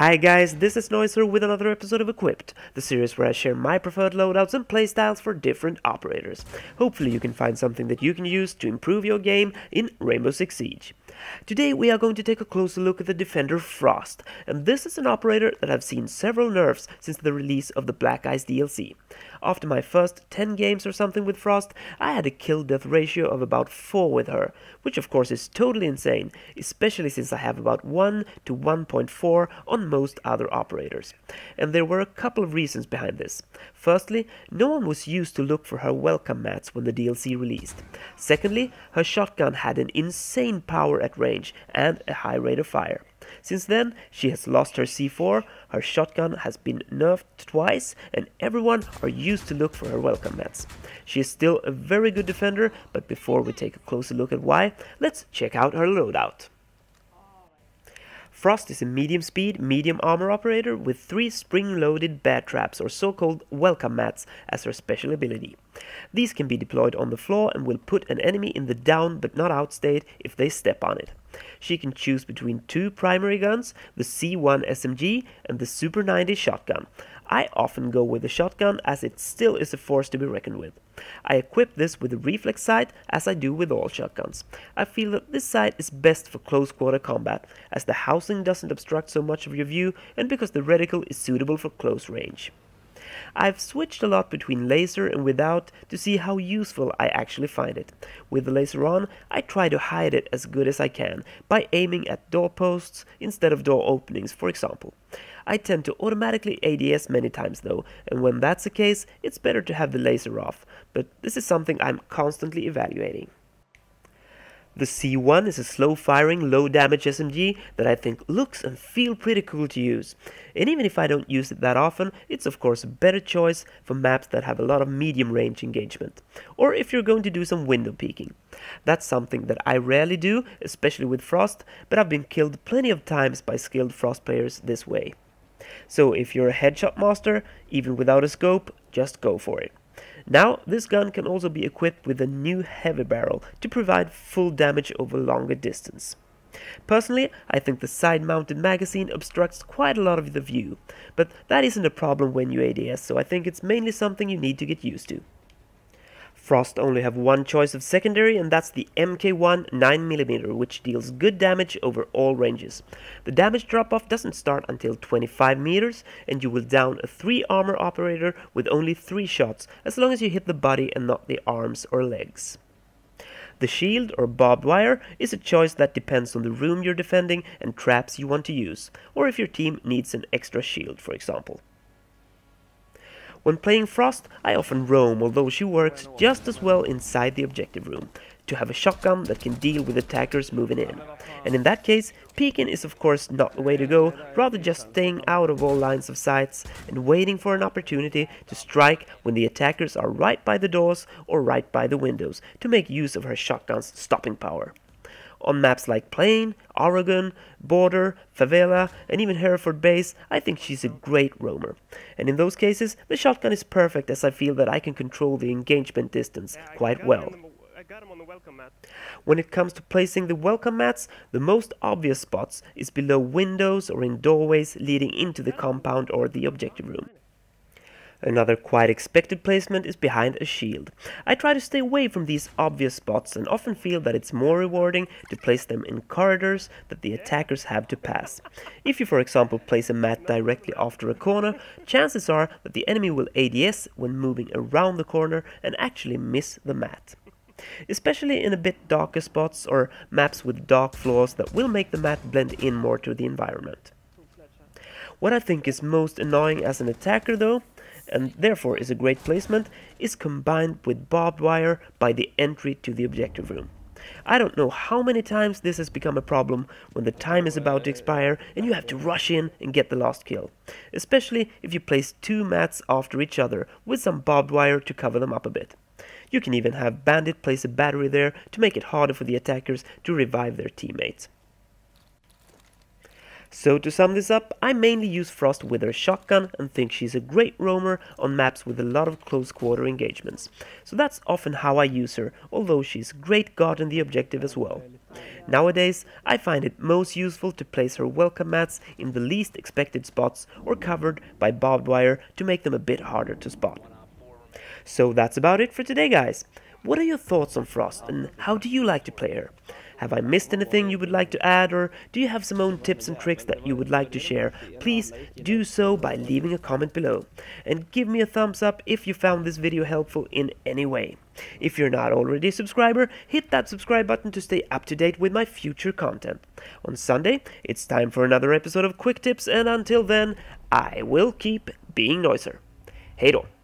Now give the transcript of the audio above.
Hi guys, this is Neuser with another episode of Equipped, the series where I share my preferred loadouts and playstyles for different operators. Hopefully you can find something that you can use to improve your game in Rainbow Six Siege. Today we are going to take a closer look at the defender Frost, and this is an operator that I've seen several nerfs since the release of the Black Ice DLC. After my first 10 games or something with Frost, I had a kill-death ratio of about 4 with her, which of course is totally insane, especially since I have about 1 to 1.4 on most other operators. And there were a couple of reasons behind this. Firstly, no one was used to look for her welcome mats when the DLC released. Secondly, her shotgun had an insane power at range and a high rate of fire. Since then, she has lost her C4, her shotgun has been nerfed twice, and everyone are used to look for her welcome mats. She is still a very good defender, but before we take a closer look at why, let's check out her loadout. Frost is a medium speed, medium armor operator with 3 spring-loaded bear traps or so-called welcome mats as her special ability. These can be deployed on the floor and will put an enemy in the down but not out state if they step on it. She can choose between 2 primary guns, the C1 SMG and the Super 90 shotgun. I often go with the shotgun as it still is a force to be reckoned with. I equip this with a reflex sight as I do with all shotguns. I feel that this sight is best for close quarter combat as the housing doesn't obstruct so much of your view and because the reticle is suitable for close range. I've switched a lot between laser and without to see how useful I actually find it. With the laser on, I try to hide it as good as I can by aiming at doorposts instead of door openings, for example. I tend to automatically ADS many times though, and when that's the case, it's better to have the laser off, but this is something I'm constantly evaluating. The C1 is a slow-firing, low-damage SMG that I think looks and feels pretty cool to use. And even if I don't use it that often, it's of course a better choice for maps that have a lot of medium-range engagement. Or if you're going to do some window peeking. That's something that I rarely do, especially with Frost, but I've been killed plenty of times by skilled Frost players this way. So if you're a headshot master, even without a scope, just go for it. Now, this gun can also be equipped with a new heavy barrel to provide full damage over longer distance. Personally, I think the side-mounted magazine obstructs quite a lot of the view, but that isn't a problem when you ADS, so I think it's mainly something you need to get used to. Frost only have one choice of secondary, and that's the MK1 9mm, which deals good damage over all ranges. The damage drop-off doesn't start until 25 meters, and you will down a 3 armor operator with only 3 shots, as long as you hit the body and not the arms or legs. The shield, or barbed wire, is a choice that depends on the room you're defending and traps you want to use, or if your team needs an extra shield, for example. When playing Frost, I often roam, although she works just as well inside the objective room, to have a shotgun that can deal with attackers moving in. And in that case, peeking is of course not the way to go, rather just staying out of all lines of sights and waiting for an opportunity to strike when the attackers are right by the doors or right by the windows to make use of her shotgun's stopping power. On maps like Plain, Oregon, Border, Favela, and even Hereford Base, I think she's a great roamer. And in those cases, the shotgun is perfect as I feel that I can control the engagement distance quite well. When it comes to placing the welcome mats, the most obvious spots is below windows or in doorways leading into the compound or the objective room. Another quite expected placement is behind a shield. I try to stay away from these obvious spots and often feel that it's more rewarding to place them in corridors that the attackers have to pass. If you for example place a mat directly after a corner, chances are that the enemy will ADS when moving around the corner and actually miss the mat. Especially in a bit darker spots or maps with dark floors that will make the mat blend in more to the environment. What I think is most annoying as an attacker though, and therefore is a great placement, is combined with barbed wire by the entry to the objective room. I don't know how many times this has become a problem when the time is about to expire and you have to rush in and get the last kill, especially if you place 2 mats after each other with some barbed wire to cover them up a bit. You can even have Bandit place a battery there to make it harder for the attackers to revive their teammates. So to sum this up, I mainly use Frost with her shotgun and think she's a great roamer on maps with a lot of close quarter engagements. So that's often how I use her, although she's great guarding the objective as well. Nowadays, I find it most useful to place her welcome mats in the least expected spots or covered by barbed wire to make them a bit harder to spot. So that's about it for today, guys. What are your thoughts on Frost, and how do you like to play her? Have I missed anything you would like to add, or do you have some own tips and tricks that you would like to share? Please do so by leaving a comment below. And give me a thumbs up if you found this video helpful in any way. If you're not already a subscriber, hit that subscribe button to stay up to date with my future content. On Sunday, it's time for another episode of Quick Tips, and until then, I will keep being Neuser. Hej då!